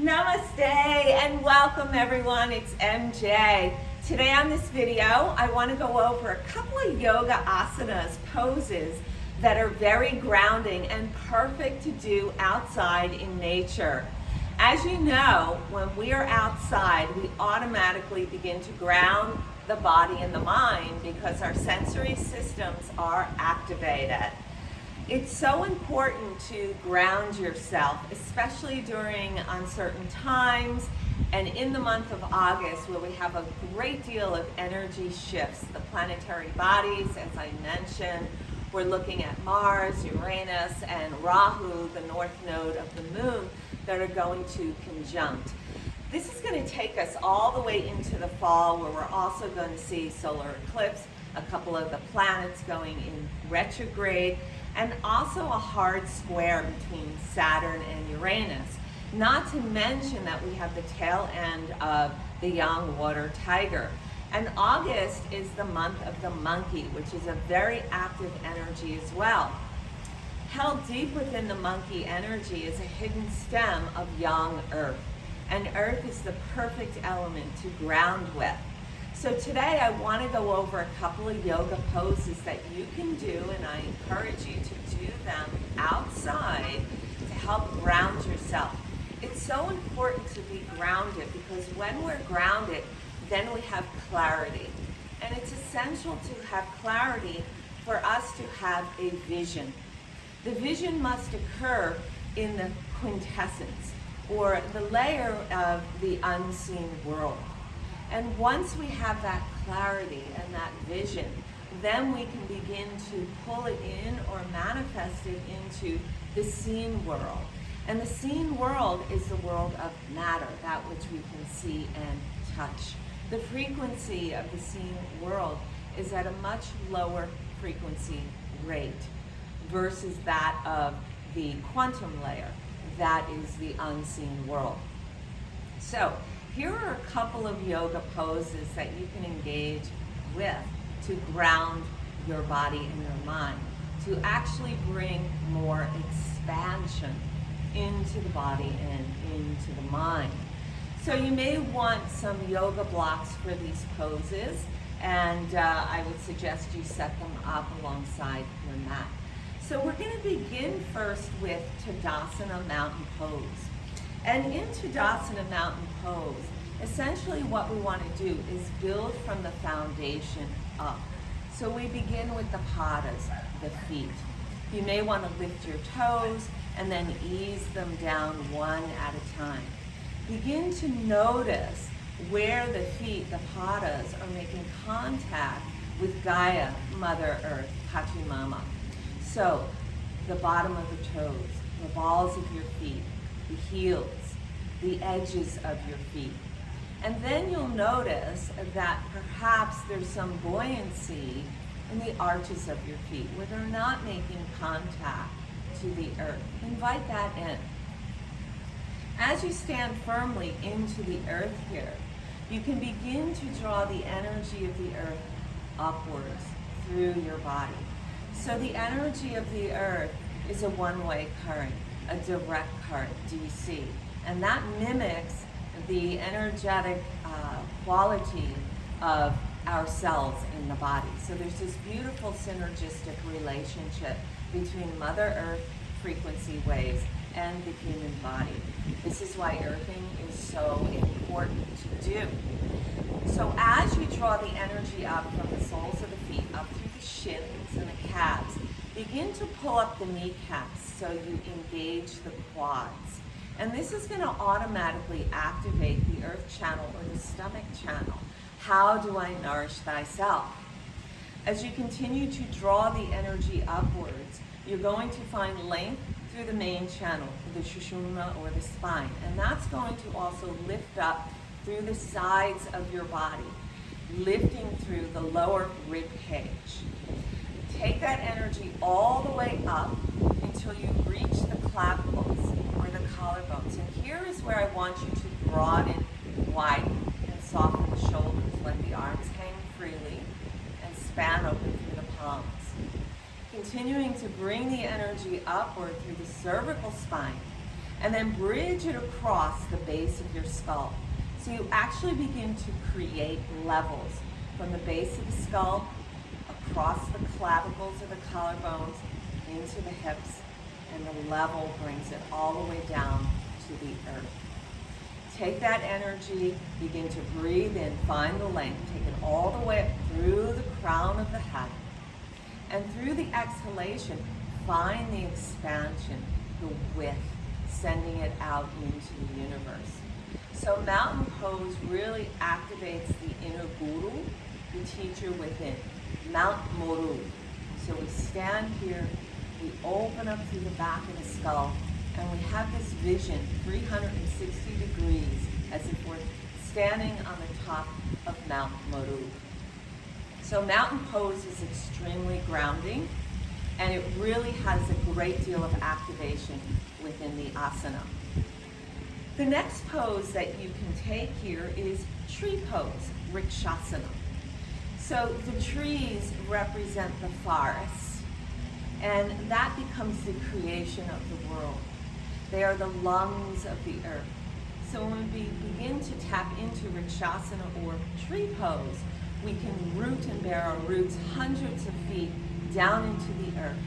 Namaste and welcome everyone, it's MJ. Today on this video, I want to go over a couple of yoga asanas, poses that are very grounding and perfect to do outside in nature. As you know, when we are outside, we automatically begin to ground the body and the mind because our sensory systems are activated. It's so important to ground yourself, especially during uncertain times and in the month of August where we have a great deal of energy shifts. The planetary bodies, as I mentioned, we're looking at Mars, Uranus, and Rahu, the north node of the moon, that are going to conjunct. This is going to take us all the way into the fall where we're also going to see solar eclipse, a couple of the planets going in retrograde, and also a hard square between Saturn and Uranus. Not to mention that we have the tail end of the young water tiger. And August is the month of the monkey, which is a very active energy as well. Held deep within the monkey energy is a hidden stem of young earth. And earth is the perfect element to ground with. So today I want to go over a couple of yoga poses that you can do, and I encourage you to do them outside to help ground yourself. It's so important to be grounded because when we're grounded, then we have clarity. And it's essential to have clarity for us to have a vision. The vision must occur in the quintessence, or the layer of the unseen world. And once we have that clarity and that vision, then we can begin to pull it in or manifest it into the seen world. And the seen world is the world of matter, that which we can see and touch. The frequency of the seen world is at a much lower frequency rate versus that of the quantum layer, that is the unseen world. So, here are a couple of yoga poses that you can engage with to ground your body and your mind, to actually bring more expansion into the body and into the mind. So you may want some yoga blocks for these poses, and I would suggest you set them up alongside your mat. So we're going to begin first with Tadasana mountain pose. And in Tadasana mountain pose, essentially what we want to do is build from the foundation up. So we begin with the padas, the feet. You may want to lift your toes and then ease them down one at a time. Begin to notice where the feet, the padas, are making contact with Gaia, Mother Earth, Pachamama. So the bottom of the toes, the balls of your feet, the heels, the edges of your feet. And then you'll notice that perhaps there's some buoyancy in the arches of your feet where they're not making contact to the earth. Invite that in. As you stand firmly into the earth here, you can begin to draw the energy of the earth upwards through your body. So the energy of the earth is a one-way current, a direct current, DC. And that mimics the energetic quality of our cells in the body. So there's this beautiful synergistic relationship between Mother Earth frequency waves and the human body. This is why earthing is so important to do. So as you draw the energy up from the soles of the feet, up through the shins and the calves, begin to pull up the kneecaps so you engage the quads. And this is going to automatically activate the earth channel or the stomach channel. How do I nourish thyself? As you continue to draw the energy upwards, you're going to find length through the main channel, the Sushumna or the spine. And that's going to also lift up through the sides of your body, lifting through the lower rib cage. Take that energy all the way up until you reach the clavicules or the collarbones. And here is where I want you to broaden, widen, and soften the shoulders. Let the arms hang freely and span open through the palms. Continuing to bring the energy upward through the cervical spine and then bridge it across the base of your skull. So you actually begin to create levels from the base of the skull, across the clavicles or the collarbones, into the hips, and the level brings it all the way down to the earth. Take that energy, begin to breathe in, find the length, take it all the way up through the crown of the head. And through the exhalation, find the expansion, the width, sending it out into the universe. So mountain pose really activates the inner guru, the teacher within, Mount Moru. So we stand here, we open up through the back of the skull, and we have this vision, 360 degrees, as if we're standing on the top of Mount Moru. So mountain pose is extremely grounding, and it really has a great deal of activation within the asana. The next pose that you can take here is tree pose, Rikshasana. So the trees represent the forest, and that becomes the creation of the world. They are the lungs of the earth. So when we begin to tap into Rikshasana or tree pose, we can root and bear our roots hundreds of feet down into the earth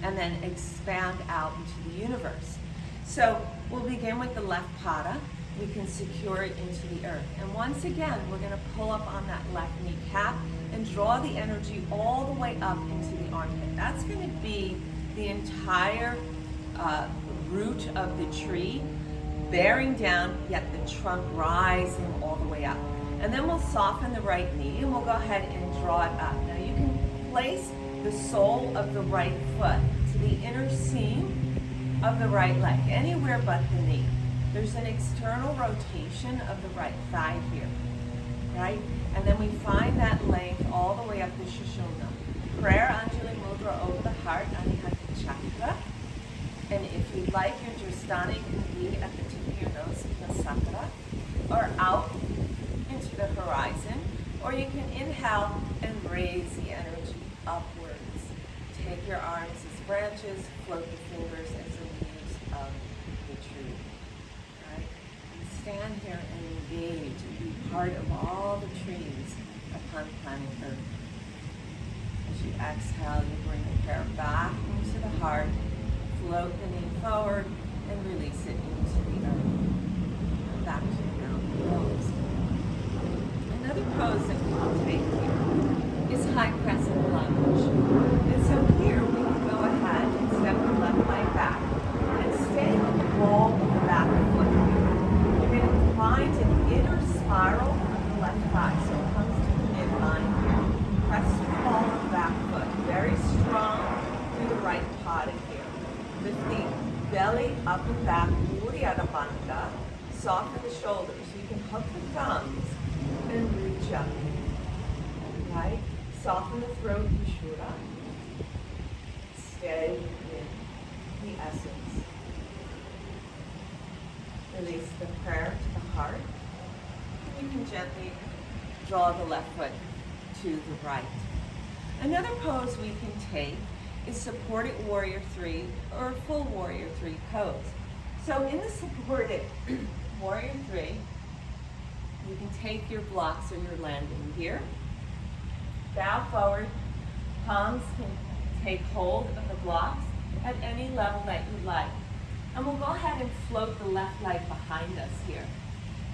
and then expand out into the universe. So we'll begin with the left pada. We can secure it into the earth. And once again, we're going to pull up on that left kneecap and draw the energy all the way up into the armpit. That's going to be the entire root of the tree, bearing down, yet the trunk rising all the way up. And then we'll soften the right knee and we'll go ahead and draw it up. Now you can place the sole of the right foot to the inner seam of the right leg, anywhere but the knee. There's an external rotation of the right thigh here, right? And then we find that length all the way up to Shushumna. Prayer Anjali Mudra over the heart, Anihata Chakra. And if you'd like, your Dristani can be at the tip of your nose, Sakura, or out into the horizon, or you can inhale and raise the energy upwards. Take your arms as branches, float the fingers as the leaves of the tree. Right? And stand here and engage and be part of all the trees upon planet Earth. As you exhale, you bring the prayer back into the heart, float the knee forward, and release it into the earth. And back to the mountain pose. Another pose that we will take here is high crescent lunge. And so here we can go ahead and step the left leg back and stay on the ball of the back foot here. You're going to find an inner spiral of the left thigh, so it comes to the midline here. Press the ball of the back foot, very strong through the right pada here. Lift the belly up and back, Uddiyana Bandha. Soften the shoulders. You can hook the thumbs and reach up. Right? Soften the throat, Vishura. Stay in the essence. Release the prayer to the heart. You can gently draw the left foot to the right. Another pose we can take is supported warrior 3 or full warrior 3 pose. So in the supported warrior 3, you can take your blocks or your landing here. Bow forward. Palms can take hold of the blocks at any level that you like. And we'll go ahead and float the left leg behind us here.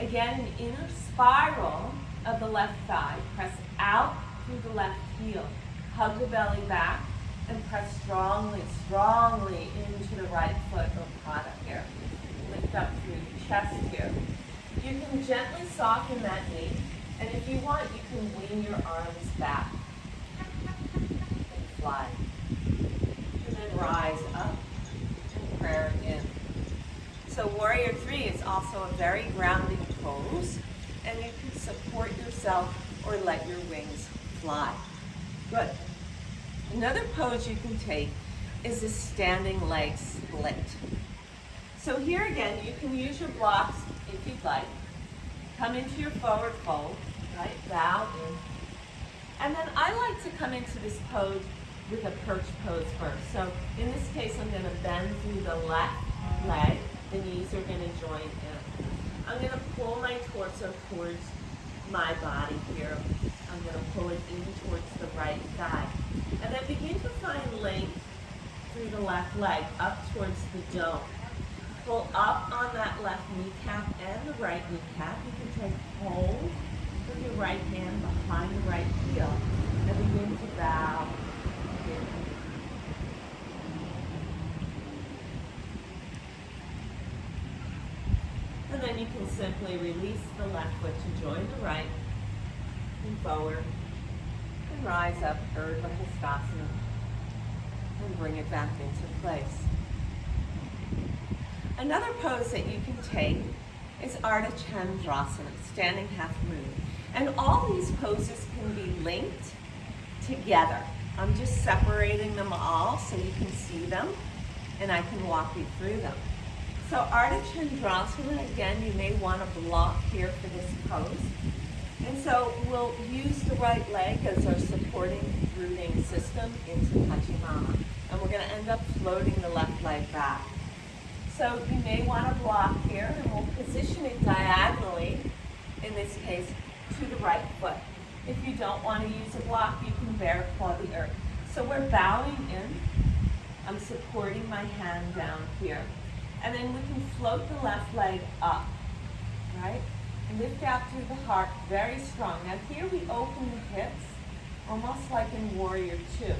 Again, an inner spiral of the left thigh. Press out through the left heel. Hug the belly back and press strongly, strongly into the right foot or pada here. Lift up through the chest here. You can gently soften that knee, and if you want, you can lean your arms back and fly. And then rise up and prayer in. So warrior 3 is also a very grounding pose, and you can support yourself or let your wings fly. Good. Another pose you can take is a standing leg split. So here again, you can use your blocks if you'd like. Come into your forward fold, right? Bow in. And then I like to come into this pose with a perch pose first. So in this case, I'm going to bend through the left leg, The knees are going to join in. I'm going to pull my torso towards my body here. I'm going to pull it in towards the right thigh. And then begin to find length through the left leg, up towards the dome. Pull up on that left kneecap and the right kneecap. You can take hold with your right hand behind the right heel and begin to bow. And then you can simply release the left foot to join the right and forward and rise up, Urdhva Hastasana, and bring it back into place. Another pose that you can take is Ardha Chandrasana, standing half moon. And all these poses can be linked together. I'm just separating them all so you can see them and I can walk you through them. So Ardha Chandrasana, again, you may want to block here for this pose. And so we'll use the right leg as our supporting rooting system into Pachimama. And we're going to end up floating the left leg back. So you may want to block here, and we'll position it diagonally, in this case, to the right foot. If you don't want to use a block, you can bear claw the earth. So we're bowing in. I'm supporting my hand down here. And then we can float the left leg up, right? Lift out through the heart, very strong. Now here we open the hips, almost like in Warrior Two.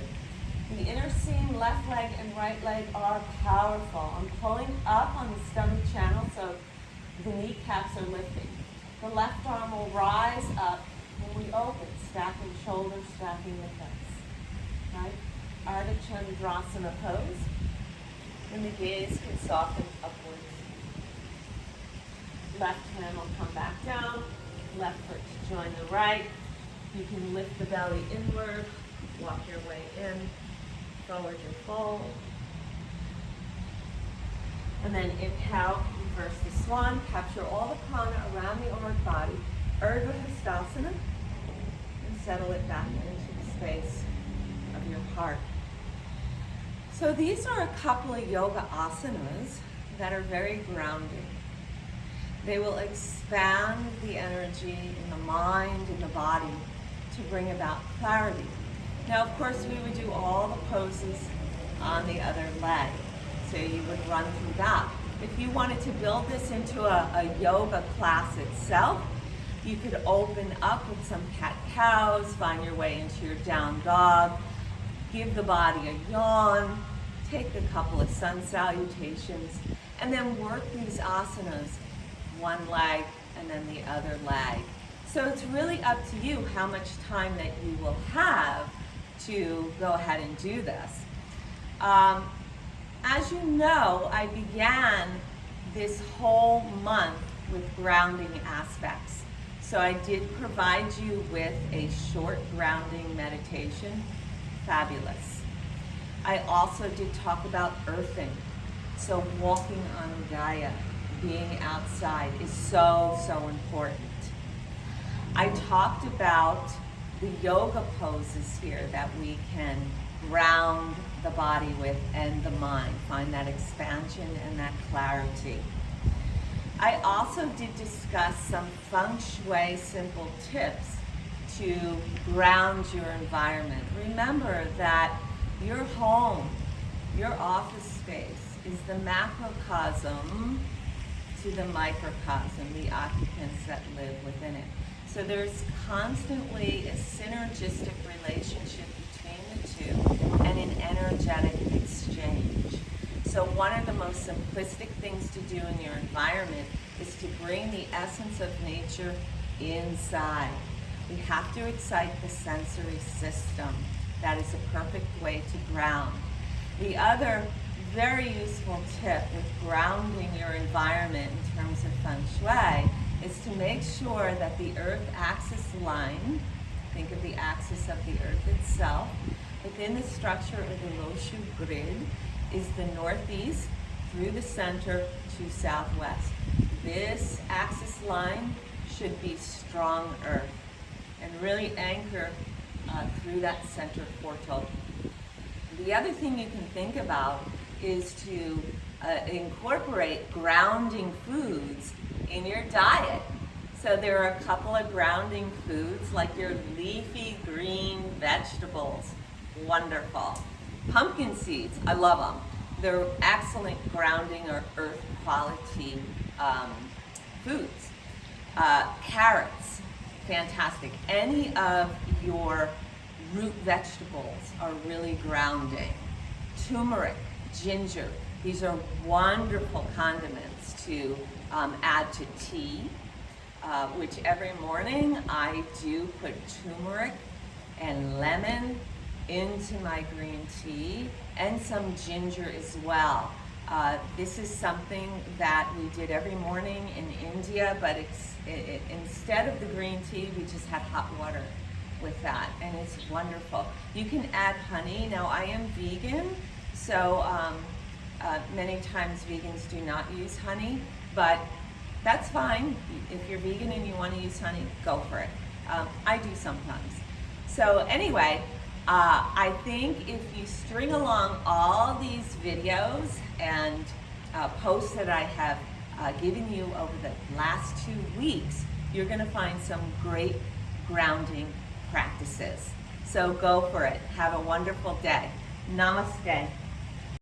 The inner seam, left leg and right leg are powerful. I'm pulling up on the stomach channel so the kneecaps are lifting. The left arm will rise up when we open, stacking shoulders, stacking the hips. Right? Ardha Chandrasana pose. And the gaze can soften upwards. Left hand will come back down. Left foot to join the right. You can lift the belly inward. Walk your way in. Forward and fold. And then inhale, reverse the swan, capture all the prana around the upper body, Urdhva Hastasana, and settle it back into the space of your heart. So these are a couple of yoga asanas that are very grounding. They will expand the energy in the mind and the body to bring about clarity. Now, of course, we would do all the poses on the other leg. So you would run through that. If you wanted to build this into a yoga class itself, you could open up with some cat-cows, find your way into your down dog, give the body a yawn, take a couple of sun salutations, and then work these asanas, one leg and then the other leg. So it's really up to you how much time that you will have to go ahead and do this. As you know, I began this whole month with grounding aspects. So I did provide you with a short grounding meditation. Fabulous. I also did talk about earthing. So walking on Gaia, being outside is so, so important. I talked about the yoga poses here that we can ground the body with and the mind, find that expansion and that clarity. I also did discuss some feng shui simple tips to ground your environment. Remember that your home, your office space, is the macrocosm to the microcosm, the occupants that live within it. So there's constantly a synergistic relationship between the two and an energetic exchange. So one of the most simplistic things to do in your environment is to bring the essence of nature inside. We have to excite the sensory system. That is a perfect way to ground. The other very useful tip with grounding your environment in terms of feng shui is to make sure that the earth axis line, think of the axis of the earth itself, within the structure of the Loshu grid is the northeast through the center to southwest. This axis line should be strong earth and really anchor through that center portal. The other thing you can think about is to incorporate grounding foods in your diet. So there are a couple of grounding foods like your leafy green vegetables. Wonderful. Pumpkin seeds, I love them. They're excellent grounding or earth quality foods. Carrots, fantastic. Any of your root vegetables are really grounding. Turmeric, ginger, these are wonderful condiments to add to tea, which every morning I do put turmeric and lemon into my green tea, and some ginger as well. This is something that we did every morning in India, but instead of the green tea, we just had hot water with that, and it's wonderful. You can add honey. Now, I am vegan, so many times vegans do not use honey, but that's fine. If you're vegan and you want to use honey, go for it. I do sometimes. So anyway, I think if you string along all these videos and posts that I have given you over the last 2 weeks, you're going to find some great grounding practices. So go for it. Have a wonderful day. Namaste.